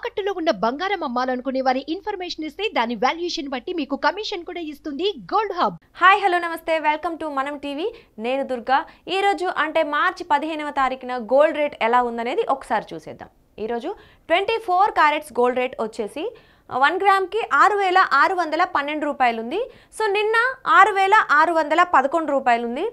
తాకట్టులో ఉన్న బంగారం అమ్మాలనుకునే వారి ఇన్ఫర్మేషన్ ఇస్తే దాని వాల్యుయేషన్ బట్టి మీకు కమిషన్ కూడా ఇస్తుంది గోల్డ్ హబ్. హాయ్ హలో నమస్తే, వెల్కమ్ టు మనం టీవీ. నేను దుర్గా. ఈరోజు అంటే మార్చి 15వ తారీఖున గోల్డ్ రేట్ ఎలా ఉందనేది ఒకసారి చూసేద్దాం. ఈరోజు 24 క్యారెట్స్ గోల్డ్ రేట్ వచ్చేసి 1 గ్రామ్కి 6,612 రూపాయలు ఉంది. సో నిన్న 6,611 రూపాయలు ఉంది.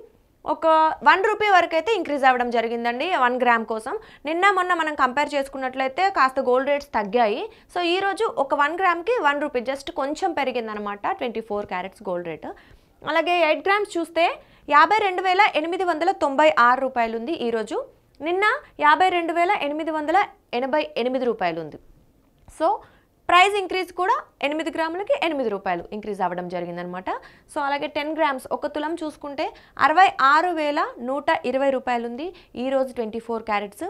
ఒక 1 రూపీ వరకు అయితే ఇంక్రీజ్ అవ్వడం జరిగిందండి 1 గ్రామ్ కోసం. నిన్న మొన్న మనం కంపేర్ చేసుకున్నట్లయితే కాస్త గోల్డ్ రేట్స్ తగ్గాయి. సో ఈరోజు ఒక 1 గ్రామ్కి 1 రూపీ జస్ట్ కొంచెం పెరిగిందనమాట 24 క్యారెట్స్ గోల్డ్ రేట్. అలాగే 8 గ్రామ్స్ చూస్తే 52,896 రూపాయలు ఉంది ఈరోజు. నిన్న 52,888 రూపాయలు ఉంది. సో ప్రైస్ ఇంక్రీజ్ కూడా 8 గ్రాములకి 8 రూపాయలు ఇంక్రీజ్ అవ్వడం జరిగిందనమాట. సో అలాగే 10 గ్రామ్స్ ఒక తులం చూసుకుంటే 66,120 రూపాయలు ఉంది ఈరోజు 24 క్యారెట్స్.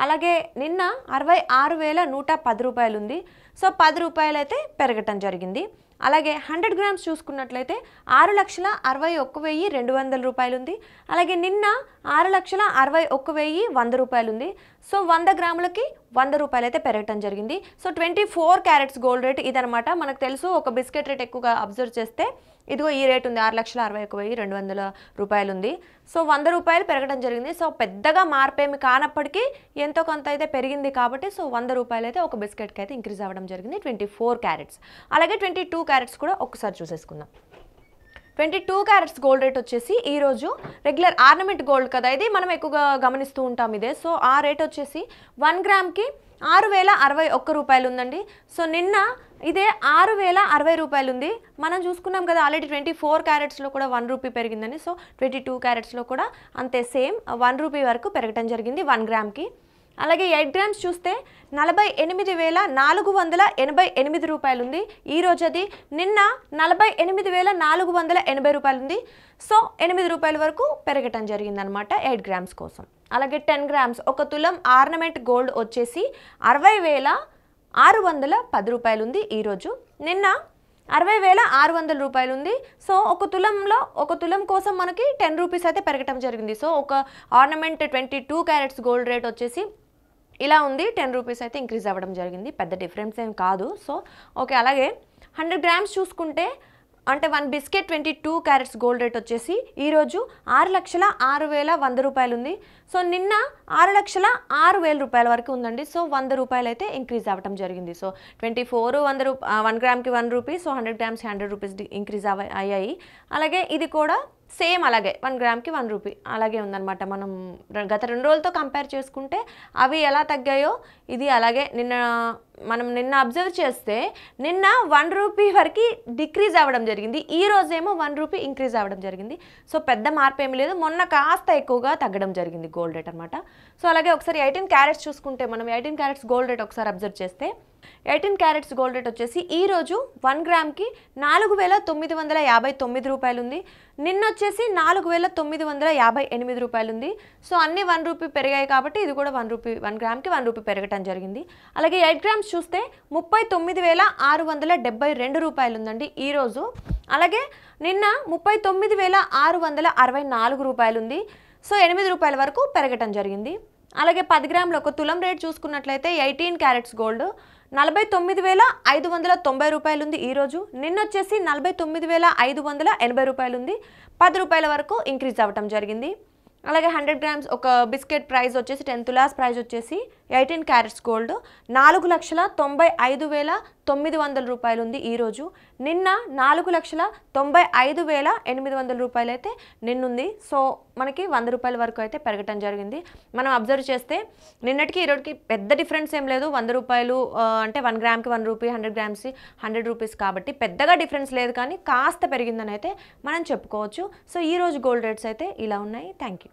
అలాగే నిన్న 66,110 రూపాయలు ఉంది. సో 10 రూపాయలు అయితే పెరగటం జరిగింది. అలాగే 100 గ్రామ్స్ చూసుకున్నట్లయితే 6,61,200 రూపాయలు ఉంది. అలాగే నిన్న 6,61,100 రూపాయలు ఉంది. సో 100 గ్రాములకి 100 రూపాయలు అయితే పెరగటం జరిగింది. సో 24 క్యారెట్స్ గోల్డ్ రేట్ ఇదనమాట. మనకు తెలుసు ఒక బిస్కెట్ రేట్ ఎక్కువగా అబ్జర్వ్ చేస్తే ఇదిగో ఈ రేట్ ఉంది 6,61,200 రూపాయలు ఉంది. సో 100 రూపాయలు పెరగడం జరిగింది. సో పెద్దగా మార్పేమి కానప్పటికీ ఎంతో కొంత అయితే పెరిగింది కాబట్టి సో 100 రూపాయలు అయితే ఒక బిస్కెట్కి అయితే ఇంక్రీజ్ అవ్వడం జరిగింది 24 క్యారెట్స్. అలాగే 22 క్యారెట్స్ కూడా ఒకసారి చూసేసుకుందాం. 22 క్యారెట్స్ గోల్డ్ రేట్ వచ్చేసి ఈరోజు రెగ్యులర్ ఆర్నమెంట్ గోల్డ్ కదా, ఇది మనం ఎక్కువగా గమనిస్తూ ఉంటాం ఇదే. సో ఆ రేట్ వచ్చేసి 1 గ్రామ్కి 6,061 రూపాయలు ఉందండి. సో నిన్న ఇదే 6,060 రూపాయలు ఉంది. మనం చూసుకున్నాం కదా ఆల్రెడీ 24 క్యారెట్స్లో కూడా 1 రూపీ పెరిగిందని. సో 22 క్యారెట్స్లో కూడా అంతే సేమ్ 1 రూపీ వరకు పెరగటం జరిగింది 1 గ్రామ్కి. అలాగే 8 గ్రామ్స్ చూస్తే 48,488 రూపాయలు ఉంది ఈరోజు. అది నిన్న 48,480 రూపాయలు ఉంది. సో 8 రూపాయల వరకు పెరగటం జరిగిందనమాట 8 గ్రామ్స్ కోసం. అలాగే 10 గ్రామ్స్ ఒక తులం ఆర్నమెంట్ గోల్డ్ వచ్చేసి 60,610 రూపాయలు ఉంది ఈరోజు. నిన్న 60,600 రూపాయలు ఉంది. సో ఒక తులం కోసం మనకి 10 రూపీస్ అయితే పెరగటం జరిగింది. సో ఒక ఆర్నమెంట్ 22 క్యారెట్స్ గోల్డ్ రేట్ వచ్చేసి ఇలా ఉంది, 10 రూపీస్ అయితే ఇంక్రీజ్ అవ్వడం జరిగింది. పెద్ద డిఫరెన్స్ ఏం కాదు. So okay. అలాగే 100 గ్రామ్స్ చూసుకుంటే అంటే 1 బిస్కెట్ 22 క్యారెట్స్ గోల్డ్ రేట్ వచ్చేసి ఈరోజు 6,06,100 రూపాయలు ఉంది. సో నిన్న 6,06,000 రూపాయల వరకు ఉందండి. సో 100 రూపాయలు అయితే ఇంక్రీజ్ అవ్వడం జరిగింది. So 24 1 గ్రామ్కి 1 rupee. So 100 గ్రామ్స్కి 100 rupees increase అయ్యాయి. అలాగే ఇది కూడా సేమ్ అలాగే 1 గ్రామ్కి 1 రూపీ అలాగే ఉందన్నమాట. మనం గత 2 రోజులతో కంపేర్ చేసుకుంటే అవి ఎలా తగ్గాయో ఇది అలాగే నిన్న అబ్జర్వ్ చేస్తే నిన్న 1 రూపీ వరకు డిక్రీజ్ అవ్వడం జరిగింది. ఈ రోజేమో 1 రూపీ ఇంక్రీజ్ అవ్వడం జరిగింది. సో పెద్ద మార్పు ఏమి లేదు. మొన్న కాస్త ఎక్కువగా తగ్గడం జరిగింది గోల్డ్ రేట్ అనమాట. సో అలాగే ఒకసారి 18 క్యారెట్స్ చూసుకుంటే మనం 18 క్యారెట్స్ గోల్డ్ రేట్ ఒకసారి అబ్జర్వ్ చేస్తే 18 క్యారెట్స్ గోల్డ్ రేట్ వచ్చేసి ఈరోజు 1 గ్రామ్కి 4,959 రూపాయలు ఉంది. నిన్న వచ్చేసి 4,958 రూపాయలు ఉంది. సో అన్ని 1 రూపీ పెరిగాయి కాబట్టి ఇది కూడా 1 గ్రామ్కి 1 రూపీ పెరగటం జరిగింది. అలాగే 8 గ్రామ్స్ చూస్తే 39,672 రూపాయలు ఉందండి ఈరోజు. అలాగే నిన్న 39,664 రూపాయలు ఉంది. సో 8 రూపాయల వరకు పెరగటం జరిగింది. అలాగే 10 గ్రాములు ఒక తులం రేట్ చూసుకున్నట్లయితే 18 క్యారెట్స్ గోల్డ్ 49,590 రూపాయలు ఉంది ఈరోజు. నిన్న వచ్చేసి 49,580 రూపాయలు ఉంది. 10 రూపాయల వరకు ఇంక్రీజ్ అవ్వటం జరిగింది. అలాగే 100 గ్రామ్స్ ఒక బిస్కెట్ ప్రైస్ వచ్చేసి 10 తులాస్ ప్రైస్ వచ్చేసి 18 క్యారెట్స్ గోల్డ్ 4,95,900 రూపాయలు ఉంది ఈరోజు. నిన్న 4,95,800 రూపాయలు అయితే నిన్నుంది. సో మనకి 100 రూపాయల వరకు అయితే పెరగటం జరిగింది. మనం అబ్జర్వ్ చేస్తే నిన్నటికి ఈరోజుకి పెద్ద డిఫరెన్స్ ఏం లేదు. 100 రూపాయలు అంటే 1 గ్రామ్కి 1 రూపీ, 100 గ్రామ్స్కి 100 రూపీస్ కాబట్టి పెద్దగా డిఫరెన్స్ లేదు, కానీ కాస్త పెరిగిందని అయితే మనం చెప్పుకోవచ్చు. సో ఈరోజు గోల్డ్ రేట్స్ అయితే ఇలా ఉన్నాయి. Thank you.